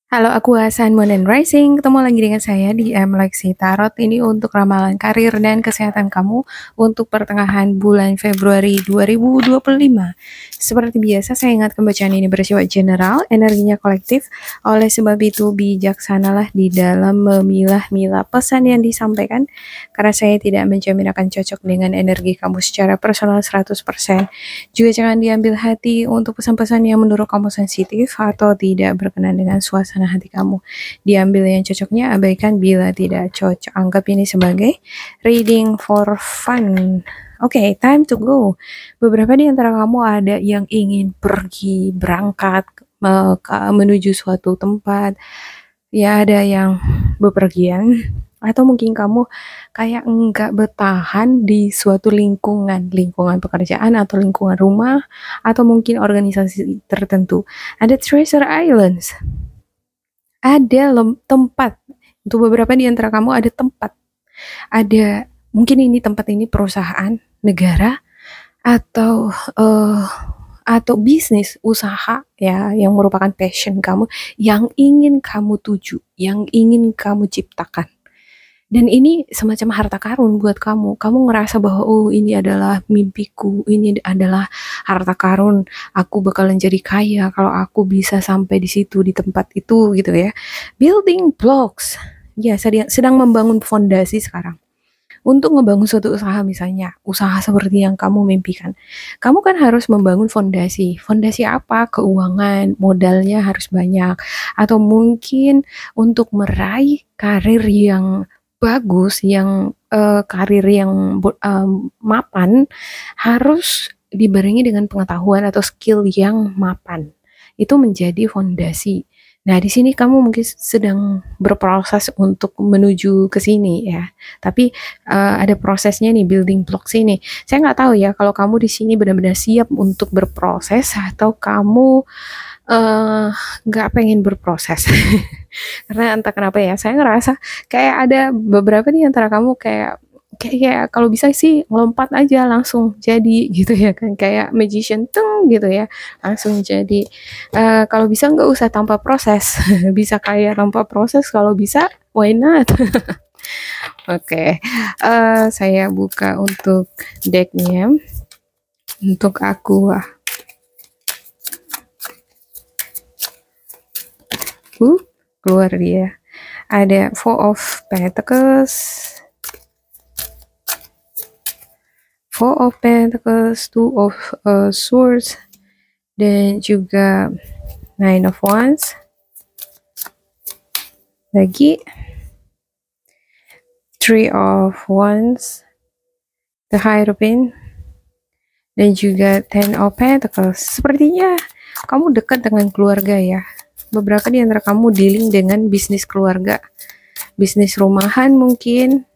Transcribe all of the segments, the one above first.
Halo, aku Sun Moon and Rising. Ketemu lagi dengan saya di Lexi Tarot. Ini untuk ramalan karir dan kesehatan kamu untuk pertengahan bulan Februari 2025. Seperti biasa, saya ingatkan bacaan ini bersifat general, energinya kolektif. Oleh sebab itu, bijaksanalah di dalam memilah-milah pesan yang disampaikan, karena saya tidak menjamin akan cocok dengan energi kamu secara personal 100%. Juga jangan diambil hati untuk pesan-pesan yang menurut kamu sensitif atau tidak berkenan dengan suasana hati kamu. Diambil yang cocoknya, abaikan bila tidak cocok. Anggap ini sebagai reading for fun. Oke, time to go. Beberapa di antara kamu ada yang ingin pergi, berangkat, menuju suatu tempat. Ya, ada yang bepergian. Atau mungkin kamu kayak enggak bertahan di suatu lingkungan pekerjaan atau lingkungan rumah, atau mungkin organisasi tertentu. Ada treasure islands. Ada tempat. Untuk beberapa di antara kamu ada tempat. Ada mungkin ini tempat ini perusahaan, negara, atau bisnis usaha ya yang merupakan passion kamu, yang ingin kamu tuju, yang ingin kamu ciptakan. Dan ini semacam harta karun buat kamu. Kamu ngerasa bahwa oh ini adalah mimpiku, ini adalah harta karun. Aku bakalan jadi kaya kalau aku bisa sampai di situ, di tempat itu gitu ya. Building blocks. Ya, sedang membangun fondasi sekarang. Untuk ngebangun suatu usaha misalnya, usaha seperti yang kamu mimpikan. Kamu kan harus membangun fondasi. Fondasi apa? Keuangan, modalnya harus banyak. Atau mungkin untuk meraih karir yang bagus, yang karir yang mapan, harus dibarengi dengan pengetahuan atau skill yang mapan. Itu menjadi fondasi. Nah, di sini kamu mungkin sedang berproses untuk menuju ke sini ya. Tapi ada prosesnya nih, building blocks ini. Saya nggak tahu ya kalau kamu di sini benar-benar siap untuk berproses atau kamu eh, nggak pengen berproses. Karena entah kenapa ya, saya ngerasa kayak ada beberapa nih antara kamu kayak kalau bisa sih ngelompat aja langsung jadi gitu ya kan, kayak magician tung gitu ya, langsung jadi. Kalau bisa nggak usah tanpa proses. Bisa kayak tanpa proses kalau bisa, why not. Oke, saya buka untuk decknya untuk aku. Keluar dia. Ada Four of Pentacles, Two of Swords, dan juga Nine of Wands. Lagi Three of Wands, the Hierophant, dan juga Ten of Pentacles. Sepertinya kamu dekat dengan keluarga ya. Beberapa di antara kamu dealing dengan bisnis keluarga, bisnis rumahan mungkin.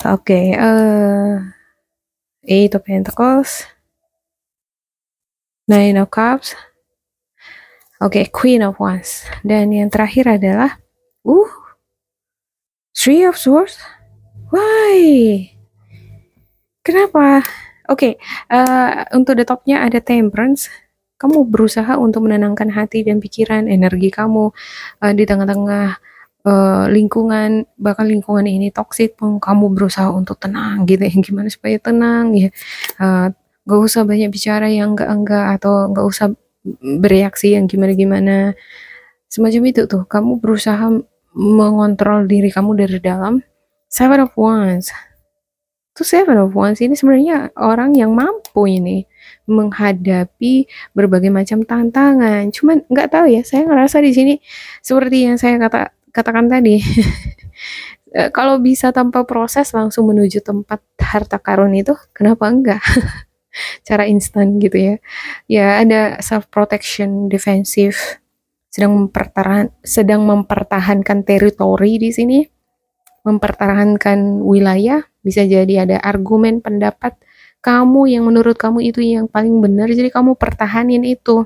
Oke, Eight of Pentacles, Nine of Cups, Queen of Wands, dan yang terakhir adalah Three of Swords. Why? Kenapa? Untuk the topnya ada Temperance. Kamu berusaha untuk menenangkan hati dan pikiran, energi kamu di tengah-tengah lingkungan, bahkan lingkungan ini toksik pun kamu berusaha untuk tenang gitu ya. Gimana supaya tenang ya, gak usah banyak bicara yang enggak atau gak usah bereaksi yang gimana-gimana semacam itu tuh. Kamu berusaha mengontrol diri kamu dari dalam. Seven of Wands. Tuh Seven of Wands ini sebenarnya orang yang mampu ini menghadapi berbagai macam tantangan. Cuman nggak tahu ya, saya ngerasa di sini seperti yang saya katakan tadi. Kalau bisa tanpa proses langsung menuju tempat harta karun itu, kenapa enggak? Cara instan gitu ya. Ya ada self protection, defensif, sedang mempertahankan teritori di sini, mempertahankan wilayah. Bisa jadi ada argumen pendapat kamu yang menurut kamu itu yang paling benar, jadi kamu pertahanin itu.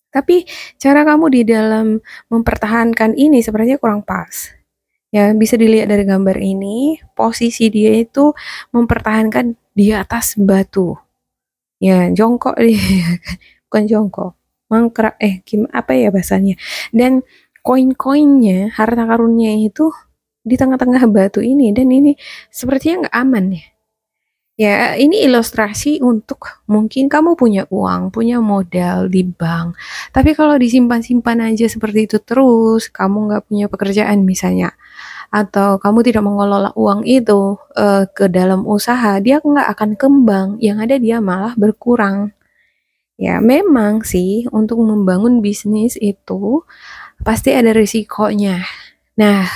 Tapi cara kamu di dalam mempertahankan ini sebenarnya kurang pas. Ya, bisa dilihat dari gambar ini, posisi dia itu mempertahankan di atas batu. Ya, jongkok dia, bukan jongkok. mangkrak, apa ya bahasanya. Dan koin-koinnya, harta karunnya itu di tengah-tengah batu ini, dan ini sepertinya nggak aman ya. Ya, ini ilustrasi untuk mungkin kamu punya uang, punya modal di bank. Tapi kalau disimpan-simpan aja seperti itu terus, kamu nggak punya pekerjaan misalnya, atau kamu tidak mengelola uang itu ke dalam usaha, dia nggak akan kembang. Yang ada dia malah berkurang. Ya, memang sih untuk membangun bisnis itu pasti ada risikonya. Nah,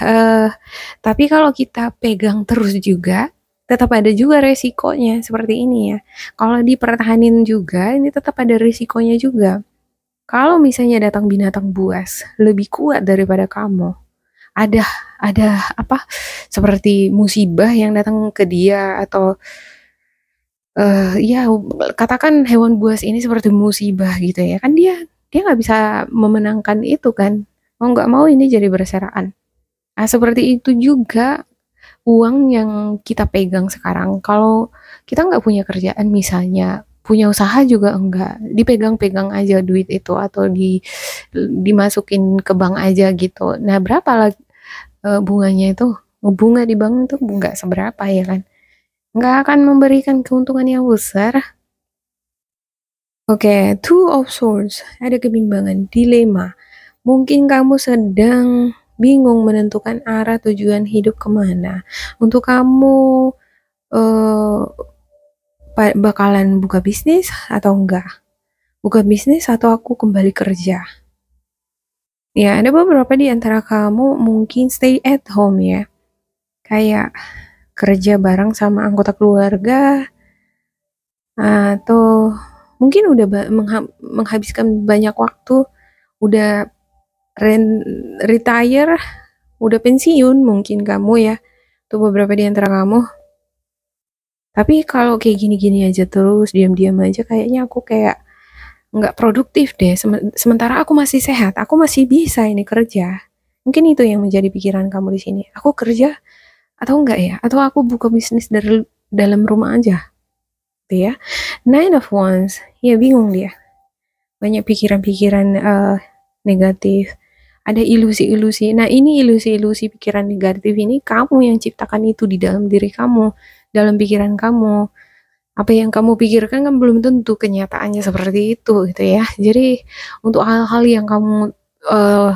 tapi kalau kita pegang terus juga, tetap ada juga resikonya seperti ini ya. Kalau dipertahanin juga, ini tetap ada risikonya juga. Kalau misalnya datang binatang buas lebih kuat daripada kamu, ada ada apa? Seperti musibah yang datang ke dia, atau ya katakan hewan buas ini seperti musibah gitu ya. Kan dia dia nggak bisa memenangkan itu kan. Mau nggak mau ini jadi berserakan. Nah, seperti itu juga uang yang kita pegang sekarang. Kalau kita nggak punya kerjaan misalnya, punya usaha juga enggak, dipegang-pegang aja duit itu, atau dimasukin ke bank aja gitu. Nah, berapa lah bunganya itu? Bunga di bank itu nggak seberapa ya kan? Nggak akan memberikan keuntungan yang besar. Oke, Two of Swords, ada kebimbangan, dilema. Mungkin kamu sedang bingung menentukan arah tujuan hidup kemana. Untuk kamu eh, bakalan buka bisnis atau enggak? Buka bisnis atau aku kembali kerja? Ya, ada beberapa di antara kamu mungkin stay at home ya. Kayak kerja bareng sama anggota keluarga, atau mungkin udah menghabiskan banyak waktu, udah retire, udah pensiun mungkin kamu ya. Tuh beberapa di antara kamu. Tapi kalau kayak gini-gini aja terus, diam-diam aja, kayaknya aku kayak nggak produktif deh. Sementara aku masih sehat, aku masih bisa ini kerja. Mungkin itu yang menjadi pikiran kamu di sini. Aku kerja atau enggak ya? Atau aku buka bisnis dari dalam rumah aja, gitu ya. Nine of Wands, ya bingung dia. Banyak pikiran-pikiran negatif. Ada ilusi-ilusi. Nah, ini ilusi-ilusi pikiran negatif ini kamu yang ciptakan itu di dalam diri kamu, dalam pikiran kamu. Apa yang kamu pikirkan kan belum tentu kenyataannya seperti itu gitu ya. Jadi untuk hal-hal yang kamu uh,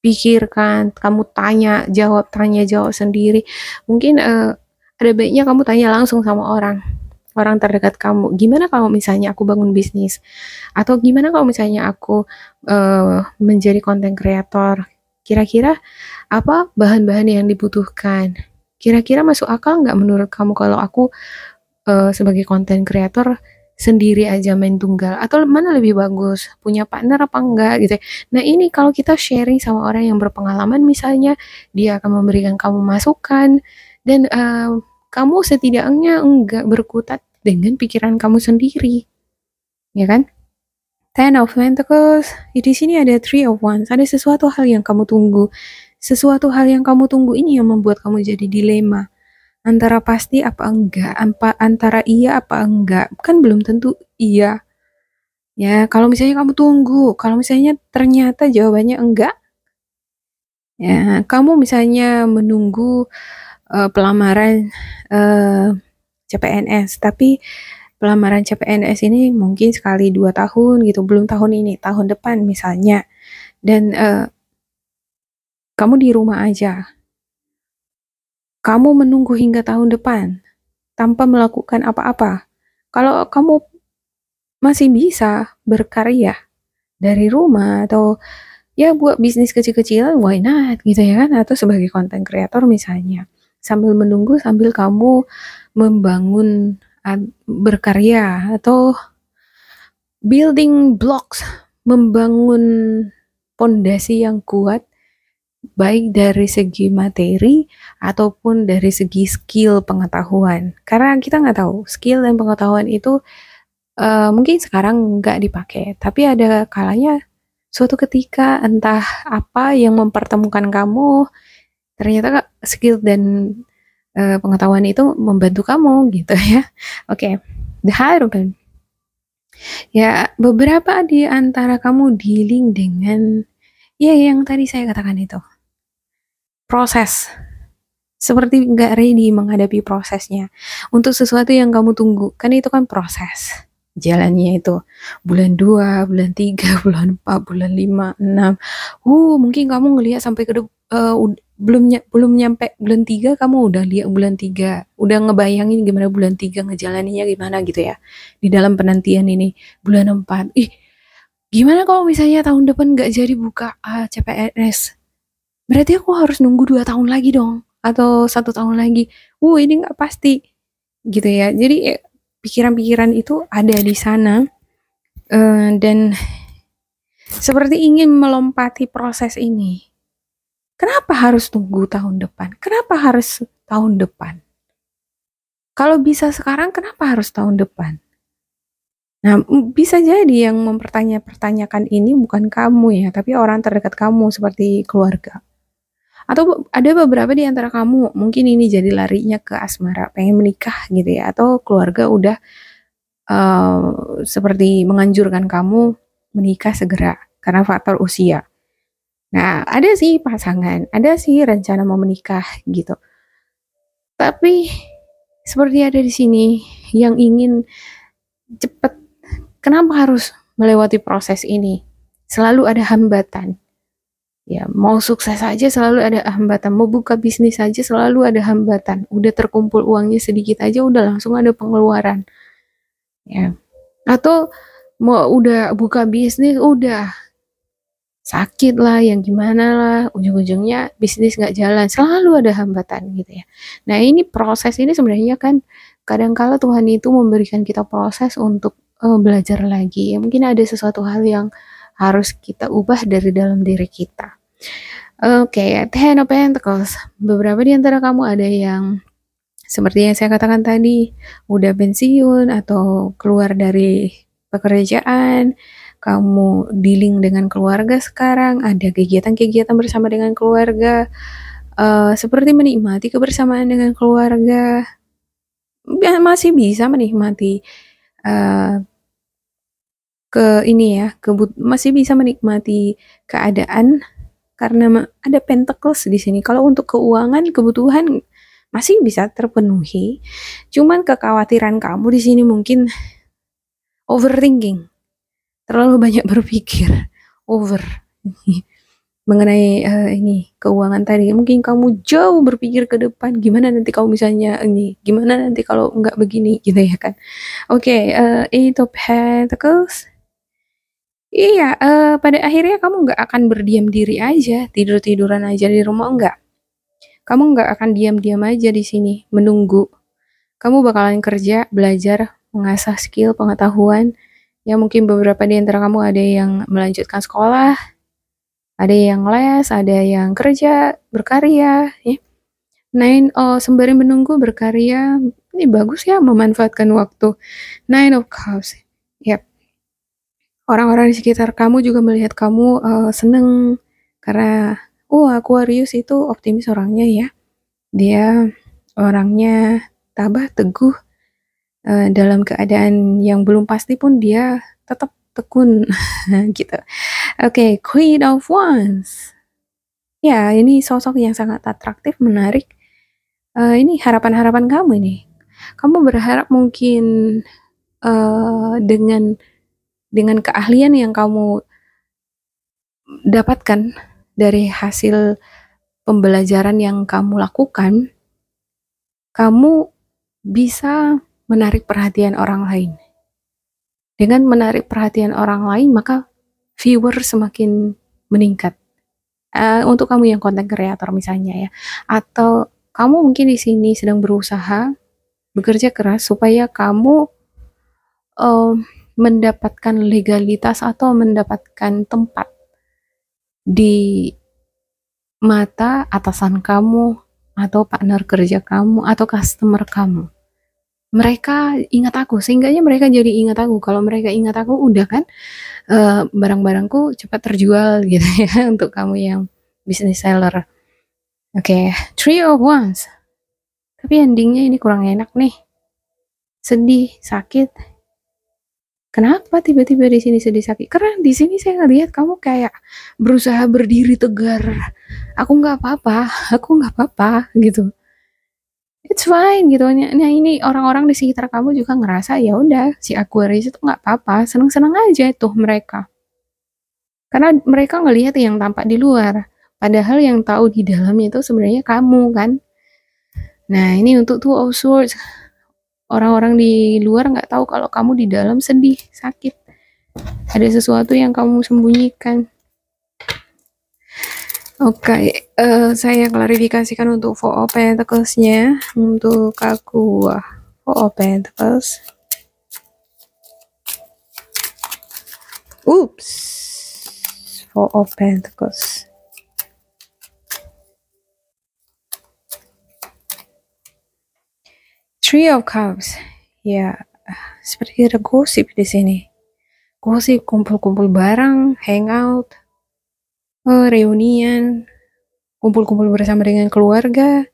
pikirkan, kamu tanya jawab sendiri, mungkin ada baiknya kamu tanya langsung sama orang orang terdekat kamu. Gimana kalau misalnya aku bangun bisnis? Atau gimana kalau misalnya aku menjadi content creator? Kira-kira apa bahan-bahan yang dibutuhkan? Kira-kira masuk akal nggak menurut kamu kalau aku sebagai content creator sendiri aja main tunggal, atau mana lebih bagus punya partner apa enggak gitu ya. Nah, ini kalau kita sharing sama orang yang berpengalaman misalnya, dia akan memberikan kamu masukan, dan kamu setidaknya enggak berkutat dengan pikiran kamu sendiri, ya kan? Ten of Pentacles, di sini ada Three of Wands, ada sesuatu hal yang kamu tunggu. Sesuatu hal yang kamu tunggu ini yang membuat kamu jadi dilema. Antara pasti apa enggak, antara iya apa enggak, kan belum tentu iya. Ya, kalau misalnya kamu tunggu, kalau misalnya ternyata jawabannya enggak, ya, kamu misalnya menunggu pelamaran CPNS, tapi pelamaran CPNS ini mungkin sekali 2 tahun gitu, belum tahun ini, tahun depan misalnya, dan kamu di rumah aja, kamu menunggu hingga tahun depan tanpa melakukan apa-apa. Kalau kamu masih bisa berkarya dari rumah, atau ya buat bisnis kecil-kecilan, why not gitu ya kan, atau sebagai content creator misalnya, sambil menunggu, sambil kamu membangun berkarya, atau building blocks, membangun pondasi yang kuat, baik dari segi materi ataupun dari segi skill pengetahuan. Karena kita nggak tahu, skill dan pengetahuan itu mungkin sekarang nggak dipakai, tapi ada kalanya suatu ketika entah apa yang mempertemukan kamu, ternyata skill dan pengetahuan itu membantu kamu gitu ya. Oke, The Hierophant. Ya, beberapa di antara kamu dealing dengan ya yang tadi saya katakan itu. Proses. Seperti nggak ready menghadapi prosesnya. Untuk sesuatu yang kamu tunggu, kan itu kan proses. Jalannya itu bulan 2, bulan 3, bulan 4, bulan 5, 6. Mungkin kamu ngelihat sampai belum nyampe bulan 3 kamu udah lihat bulan 3. Udah ngebayangin gimana bulan 3 ngejalaninnya gimana gitu ya. Di dalam penantian ini bulan 4. Gimana kalau misalnya tahun depan nggak jadi buka CPNS? Berarti aku harus nunggu 2 tahun lagi dong, atau 1 tahun lagi. Ini nggak pasti, gitu ya. Jadi pikiran-pikiran itu ada di sana, dan seperti ingin melompati proses ini. Kenapa harus tunggu tahun depan? Kenapa harus tahun depan? Kalau bisa sekarang, kenapa harus tahun depan? Nah, bisa jadi yang mempertanyakan ini bukan kamu ya, tapi orang terdekat kamu seperti keluarga. Atau ada beberapa di antara kamu, mungkin ini jadi larinya ke asmara, pengen menikah gitu ya, atau keluarga udah seperti menganjurkan kamu menikah segera karena faktor usia. Nah, ada sih pasangan, ada sih rencana mau menikah gitu. Tapi seperti ada di sini yang ingin cepet. Kenapa harus melewati proses ini? Selalu ada hambatan. Ya, mau sukses aja selalu ada hambatan, mau buka bisnis aja selalu ada hambatan. Udah terkumpul uangnya sedikit aja udah langsung ada pengeluaran. Ya. Atau mau udah buka bisnis udah sakit lah, yang gimana lah, ujung-ujungnya bisnis nggak jalan, selalu ada hambatan gitu ya. Nah, ini proses ini sebenarnya kan kadangkala Tuhan itu memberikan kita proses untuk belajar lagi. Ya, mungkin ada sesuatu hal yang harus kita ubah dari dalam diri kita. Oke, Ten of Pentacles. Beberapa di antara kamu ada yang seperti yang saya katakan tadi, udah pensiun atau keluar dari pekerjaan, kamu dealing dengan keluarga sekarang, ada kegiatan-kegiatan bersama dengan keluarga, seperti menikmati kebersamaan dengan keluarga, masih bisa menikmati uh, masih bisa menikmati keadaan karena ada pentacles di sini. Kalau untuk keuangan, kebutuhan masih bisa terpenuhi. Cuman kekhawatiran kamu di sini mungkin overthinking. Terlalu banyak berpikir. Over. Mengenai ini keuangan tadi. Mungkin kamu jauh berpikir ke depan. Gimana nanti kalau misalnya ini. Gimana nanti kalau nggak begini. Gitu ya kan. Oke. Eight of Pentacles. Iya, pada akhirnya kamu nggak akan berdiam diri aja, tidur-tiduran aja di rumah, enggak. Kamu nggak akan diam-diam aja di sini, menunggu. Kamu bakalan kerja, belajar, mengasah skill, pengetahuan. Ya mungkin beberapa di antara kamu ada yang melanjutkan sekolah, ada yang les, ada yang kerja, berkarya. Ya. Sembari menunggu berkarya, ini bagus ya memanfaatkan waktu. Nine of Cups. Yap. Orang-orang di sekitar kamu juga melihat kamu seneng karena Aquarius itu optimis orangnya ya. Dia orangnya tabah, teguh, dalam keadaan yang belum pasti pun dia tetap tekun gitu. Oke, Queen of Wands. Ya, ini sosok yang sangat atraktif, menarik. Ini harapan-harapan kamu ini. Kamu berharap mungkin dengan keahlian yang kamu dapatkan dari hasil pembelajaran yang kamu lakukan, kamu bisa menarik perhatian orang lain. Dengan menarik perhatian orang lain, maka viewer semakin meningkat. Untuk kamu yang content creator misalnya ya, atau kamu mungkin di sini sedang berusaha, bekerja keras supaya kamu mendapatkan legalitas atau mendapatkan tempat di mata atasan kamu, atau partner kerja kamu, atau customer kamu. Mereka ingat aku, sehingganya mereka jadi ingat aku. Kalau mereka ingat aku, udah kan barang-barangku cepat terjual gitu ya untuk kamu yang business seller. Oke, Three of Wands. Tapi endingnya ini kurang enak nih. Sedih, sakit. Kenapa tiba-tiba di sini sedih sakit? Karena di sini saya ngelihat kamu kayak berusaha berdiri tegar. Aku nggak apa-apa, aku nggak apa-apa gitu. It's fine gitu. Nah ini orang-orang di sekitar kamu juga ngerasa ya udah si Aquarius itu nggak apa-apa, seneng-seneng aja tuh mereka. Karena mereka ngelihat yang tampak di luar, padahal yang tahu di dalamnya itu sebenarnya kamu kan. Nah ini untuk Two of Swords, orang-orang di luar nggak tahu kalau kamu di dalam sedih, sakit. Ada sesuatu yang kamu sembunyikan. Oke, saya klarifikasikan untuk Four of Pentacles-nya. Untuk aku, Four of Pentacles. Oops. Four of Pentacles. Three of Cups. Ya, seperti ada gosip di sini. Gosip, kumpul-kumpul bareng, hangout, reunian, kumpul-kumpul bersama dengan keluarga.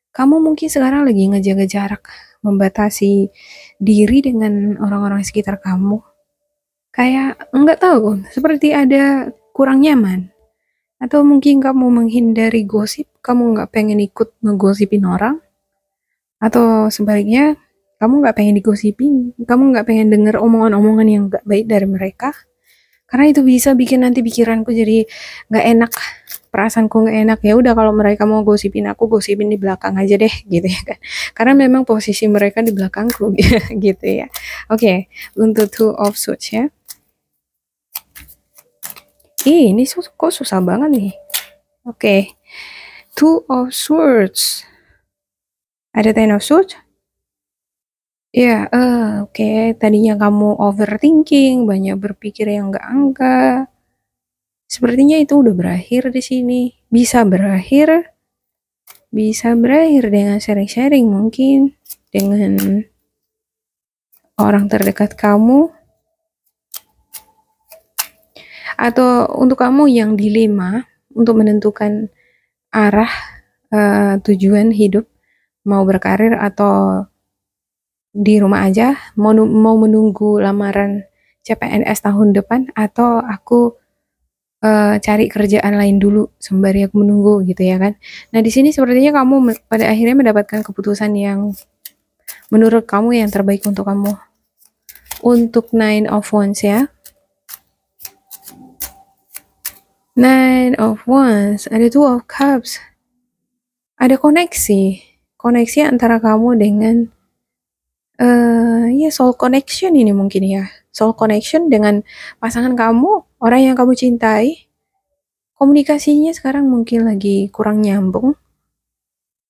Kamu mungkin sekarang lagi ngejaga jarak, membatasi diri dengan orang-orang sekitar kamu. Kayak nggak tahu, seperti ada kurang nyaman. Atau mungkin kamu menghindari gosip, kamu nggak pengen ikut ngegosipin orang. Atau sebaliknya, kamu nggak pengen digosipin, kamu nggak pengen denger omongan-omongan yang nggak baik dari mereka. Karena itu bisa bikin nanti pikiranku jadi nggak enak, perasaanku nggak enak. Ya udah kalau mereka mau gosipin aku, gosipin di belakang aja deh, gitu ya kan. Karena memang posisi mereka di belakangku, gitu ya. Oke, untuk Two of Swords ya. Ini kok susah banget nih. Oke, Two of Swords. Ada Ten of Swords. Ya, oke. Tadinya kamu overthinking, banyak berpikir yang enggak. Sepertinya itu udah berakhir di sini. Bisa berakhir dengan sharing-sharing mungkin dengan orang terdekat kamu. Atau untuk kamu yang dilema untuk menentukan arah tujuan hidup, mau berkarir atau di rumah aja, mau menunggu lamaran CPNS tahun depan atau aku cari kerjaan lain dulu sembari aku menunggu gitu ya kan. Nah di sini sepertinya kamu pada akhirnya mendapatkan keputusan yang menurut kamu yang terbaik untuk kamu. Untuk Nine of Wands ya. Nine of Wands, ada Two of Cups. Ada koneksi antara kamu dengan ya soul connection ini mungkin ya. Soul connection dengan pasangan kamu, orang yang kamu cintai. Komunikasinya sekarang mungkin lagi kurang nyambung,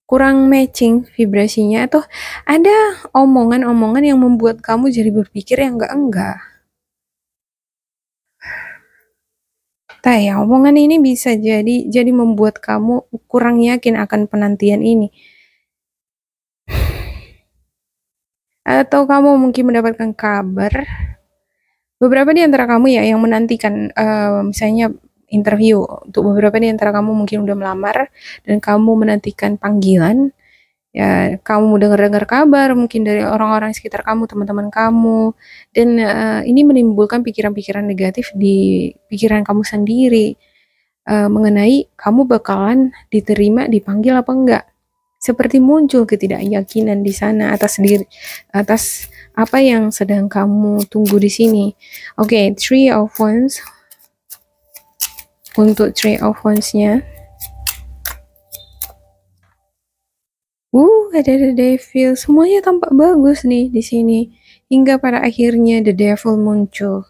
kurang matching vibrasinya, atau ada omongan-omongan yang membuat kamu jadi berpikir yang enggak. Entah ya, omongan ini bisa jadi membuat kamu kurang yakin akan penantian ini. Atau kamu mungkin mendapatkan kabar, beberapa di antara kamu ya yang menantikan misalnya interview, untuk beberapa di antara kamu mungkin udah melamar dan kamu menantikan panggilan, ya kamu dengar-dengar kabar mungkin dari orang-orang sekitar kamu, teman-teman kamu, dan ini menimbulkan pikiran-pikiran negatif di pikiran kamu sendiri mengenai kamu bakalan diterima, dipanggil apa enggak. Seperti muncul ketidakyakinan di sana atas apa yang sedang kamu tunggu di sini. Oke, Three of Wands. Untuk Three of Wands-nya, ada The Devil. Semuanya tampak bagus nih di sini. Hingga pada akhirnya The Devil muncul.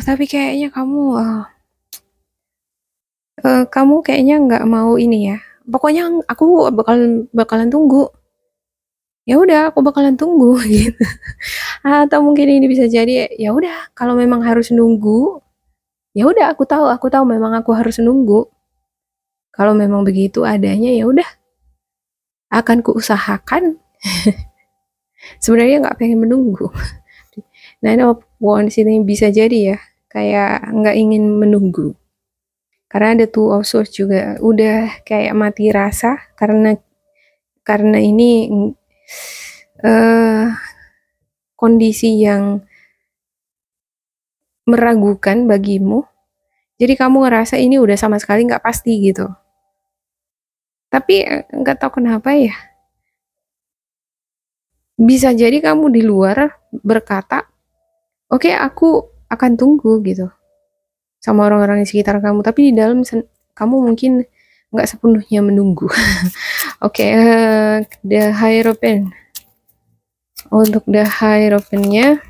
Tapi kayaknya kamu kayaknya nggak mau ini ya. Pokoknya aku bakalan tunggu. Ya udah, aku bakalan tunggu gitu. Atau mungkin ini bisa jadi ya udah, kalau memang harus nunggu, ya udah aku tahu memang aku harus nunggu. Kalau memang begitu adanya ya udah, akan kuusahakan. Sebenarnya nggak pengen menunggu. Nine of Wands ini bisa jadi ya, kayak nggak ingin menunggu. Karena ada Two of Swords juga udah kayak mati rasa karena ini kondisi yang meragukan bagimu. Jadi kamu ngerasa ini udah sama sekali nggak pasti gitu. Tapi nggak tahu kenapa ya. Bisa jadi kamu di luar berkata, oke, aku akan tunggu gitu sama orang-orang di sekitar kamu. Tapi di dalam kamu mungkin nggak sepenuhnya menunggu. Oke, the Hierophant. Untuk the Hierophant-nya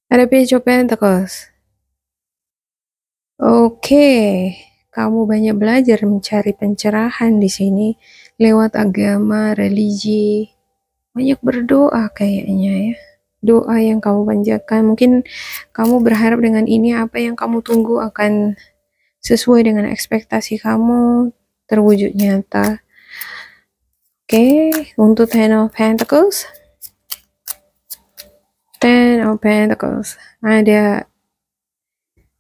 ada Page of Pentacles. Oke, kamu banyak belajar mencari pencerahan di sini lewat agama, religi. Banyak berdoa kayaknya ya. Doa yang kamu panjatkan. Mungkin kamu berharap dengan ini apa yang kamu tunggu akan sesuai dengan ekspektasi kamu, terwujud nyata. Oke, untuk Ten of Pentacles. Ten of Pentacles. Ada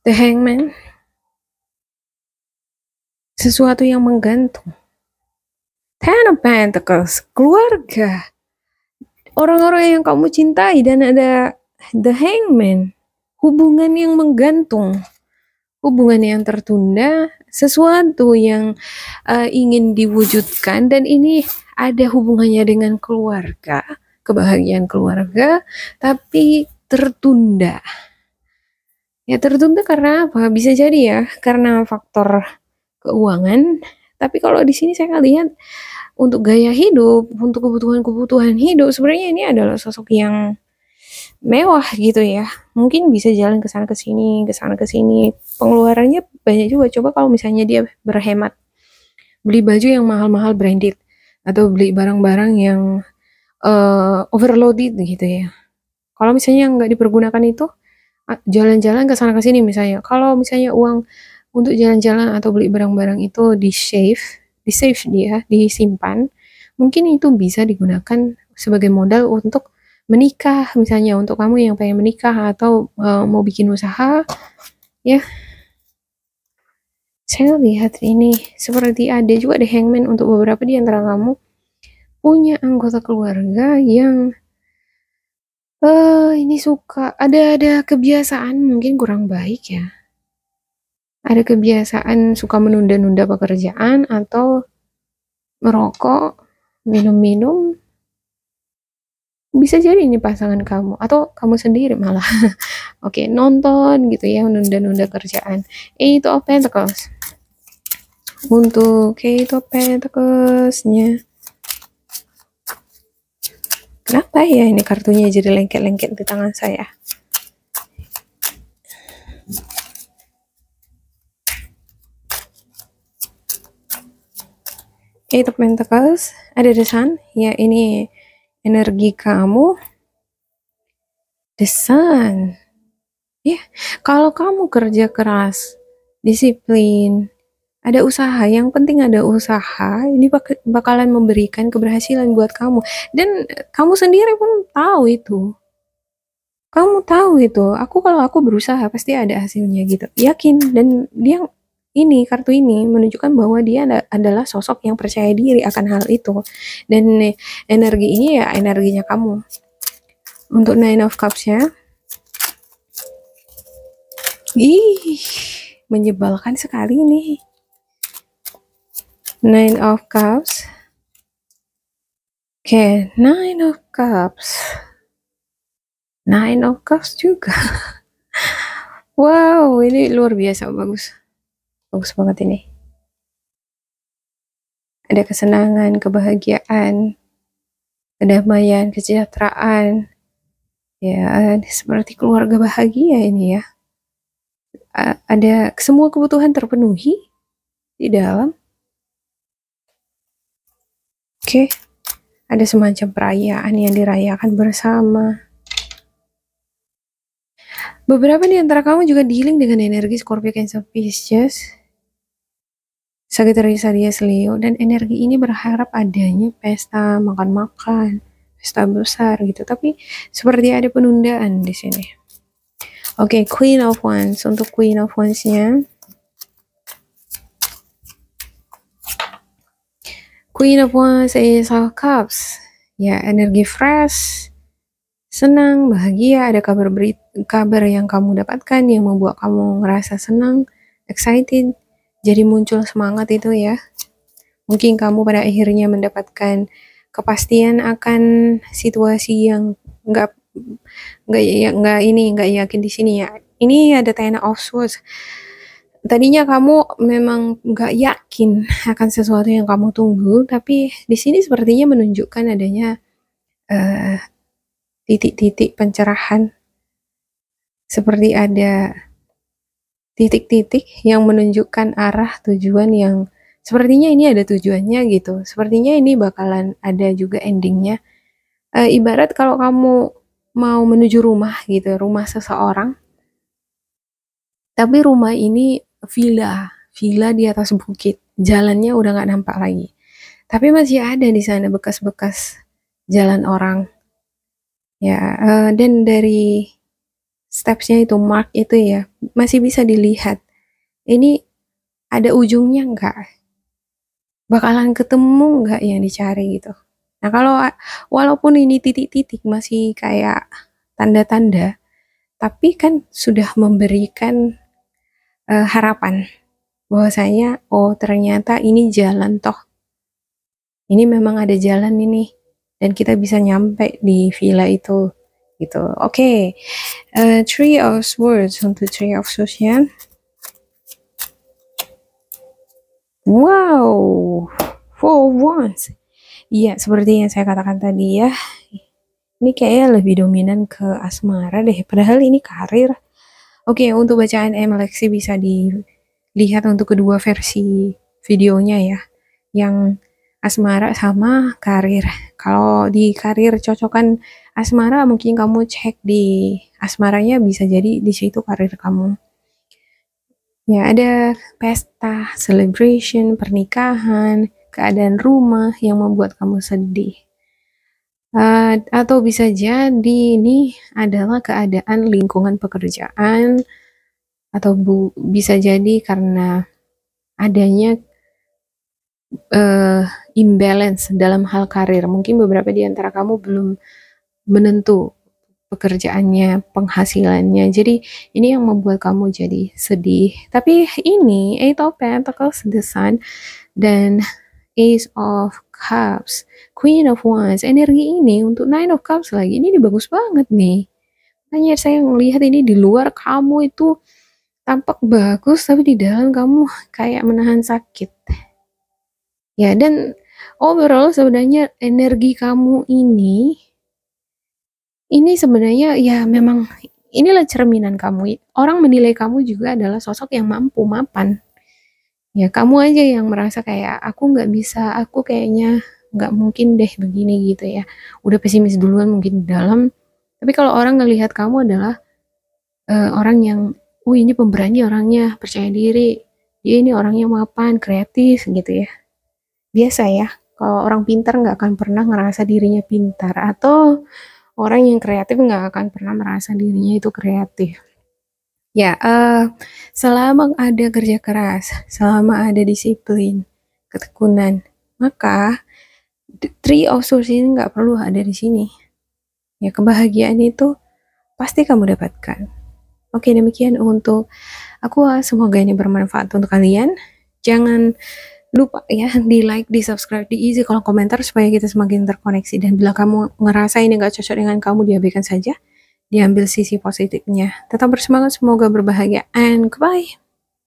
The Hangman. Sesuatu yang menggantung. Ten of Pentacles. Keluarga. Orang-orang yang kamu cintai. Dan ada The Hangman. Hubungan yang menggantung. Hubungan yang tertunda. Sesuatu yang ingin diwujudkan. Dan ini ada hubungannya dengan keluarga. Kebahagiaan keluarga. Tapi tertunda. Ya tertunda karena apa? Bisa jadi ya. Karena faktor keuangan. Tapi kalau di sini saya lihat untuk gaya hidup, untuk kebutuhan-kebutuhan hidup, sebenarnya ini adalah sosok yang mewah gitu ya. Mungkin bisa jalan ke sana ke sini, ke sana ke sini. Pengeluarannya banyak juga. Coba kalau misalnya dia berhemat, beli baju yang mahal-mahal branded atau beli barang-barang yang overloaded gitu ya. Kalau misalnya nggak dipergunakan itu jalan-jalan ke sana ke sini misalnya. Kalau misalnya uang untuk jalan-jalan atau beli barang-barang itu di save dia, disimpan, mungkin itu bisa digunakan sebagai modal untuk menikah, misalnya untuk kamu yang pengen menikah atau mau bikin usaha, ya. Saya lihat ini seperti ada juga The Hangman untuk beberapa di antara kamu punya anggota keluarga yang ini suka ada kebiasaan mungkin kurang baik ya. Ada kebiasaan suka menunda-nunda pekerjaan atau merokok, minum-minum. Bisa jadi ini pasangan kamu atau kamu sendiri malah. Oke, nonton gitu ya, menunda-nunda kerjaan. Eight of Pentacles. Untuk Eight of Pentacles-nya. Kenapa ya ini kartunya jadi lengket-lengket di tangan saya? Eight of Pentacles, ada The Sun, ya ini energi kamu. The Sun, ya kalau kamu kerja keras, disiplin, ada usaha, yang penting ada usaha, ini bakalan memberikan keberhasilan buat kamu. Dan kamu sendiri pun tahu itu. Kamu tahu itu, kalau aku berusaha pasti ada hasilnya gitu. Yakin, dan dia ini kartu ini menunjukkan bahwa dia adalah sosok yang percaya diri akan hal itu. Dan energi ini ya energinya kamu. Untuk Nine of Cups-nya. Ih, menyebalkan sekali nih. Nine of Cups. Oke, Nine of Cups. Nine of Cups juga. Wow, ini luar biasa bagus. Bagus banget ini. Ada kesenangan, kebahagiaan, kedamaian, kesejahteraan. Ya, seperti keluarga bahagia ini ya. Ada semua kebutuhan terpenuhi di dalam. Oke. Ada semacam perayaan yang dirayakan bersama. Beberapa di antara kamu juga dealing dengan energi Scorpio, Cancer, Pisces, Sagittarius, Aries, Leo, dan energi ini berharap adanya pesta makan-makan, pesta besar gitu. Tapi seperti ada penundaan di sini. Oke, Queen of Wands. Untuk Queen of Wands-nya, Queen of Wands, Ace of Cups. Ya, energi fresh, senang, bahagia, ada kabar yang kamu dapatkan yang membuat kamu ngerasa senang, excited, jadi muncul semangat itu ya. Mungkin kamu pada akhirnya mendapatkan kepastian akan situasi yang nggak nggak yakin di sini ya. Ini ada Ten of Swords. Tadinya kamu memang nggak yakin akan sesuatu yang kamu tunggu, tapi di sini sepertinya menunjukkan adanya eh, titik-titik pencerahan, seperti ada titik-titik yang menunjukkan arah tujuan yang sepertinya ini ada tujuannya gitu. Sepertinya ini bakalan ada juga endingnya. Ibarat kalau kamu mau menuju rumah gitu, rumah seseorang, tapi rumah ini villa di atas bukit. Jalannya udah nggak nampak lagi. Tapi masih ada di sana bekas-bekas jalan orang. Ya, dan dari stepsnya itu, mark itu ya, masih bisa dilihat. Ini ada ujungnya nggak? Bakalan ketemu nggak yang dicari gitu. Nah, kalau walaupun ini titik-titik masih kayak tanda-tanda, tapi kan sudah memberikan harapan bahwasanya oh ternyata ini jalan toh. Ini memang ada jalan ini dan kita bisa nyampe di villa itu gitu. Oke. Three of Swords untuk Three of Swords ya. Wow. Four of Wands. Iya, seperti yang saya katakan tadi ya. Ini kayaknya lebih dominan ke asmara deh. Padahal ini karir. Oke, untuk bacaan MLXI bisa dilihat untuk kedua versi videonya ya. Yang asmara sama karir. Kalau di karir cocokan asmara, mungkin kamu cek di asmaranya, bisa jadi di situ karir kamu. Ya, ada pesta, celebration, pernikahan, keadaan rumah yang membuat kamu sedih. Atau bisa jadi ini adalah keadaan lingkungan pekerjaan, atau bisa jadi karena adanya imbalance dalam hal karir. Mungkin beberapa di antara kamu belum menentu pekerjaannya, penghasilannya. Jadi ini yang membuat kamu jadi sedih. Tapi ini Eight of Pentacles, the Sun, dan Ace of Cups, Queen of Wands. Energi ini untuk Nine of Cups lagi, ini bagus banget nih. Makanya saya melihat ini di luar kamu itu tampak bagus, tapi di dalam kamu kayak menahan sakit. Ya, dan overall sebenarnya energi kamu ini sebenarnya ya memang inilah cerminan kamu. Orang menilai kamu juga adalah sosok yang mampu mapan. Ya kamu aja yang merasa kayak aku nggak bisa, aku kayaknya nggak mungkin deh begini gitu ya. Udah pesimis duluan mungkin di dalam. Tapi kalau orang ngelihat kamu adalah orang yang, ini pemberani orangnya, percaya diri, dia ini orangnya mapan, kreatif gitu ya. Biasa ya, kalau orang pintar nggak akan pernah ngerasa dirinya pintar, atau orang yang kreatif nggak akan pernah merasa dirinya itu kreatif. Ya, selama ada kerja keras, selama ada disiplin, ketekunan, maka Three of Swords ini nggak perlu ada di sini. Ya, kebahagiaan itu pasti kamu dapatkan. Oke, demikian untuk aku. Semoga ini bermanfaat untuk kalian. Jangan lupa ya di like, di subscribe, di isi kolom komentar supaya kita semakin terkoneksi. Dan bila kamu ngerasa ini nggak cocok dengan kamu, diabaikan saja, diambil sisi positifnya. Tetap bersemangat, semoga berbahagia, and goodbye.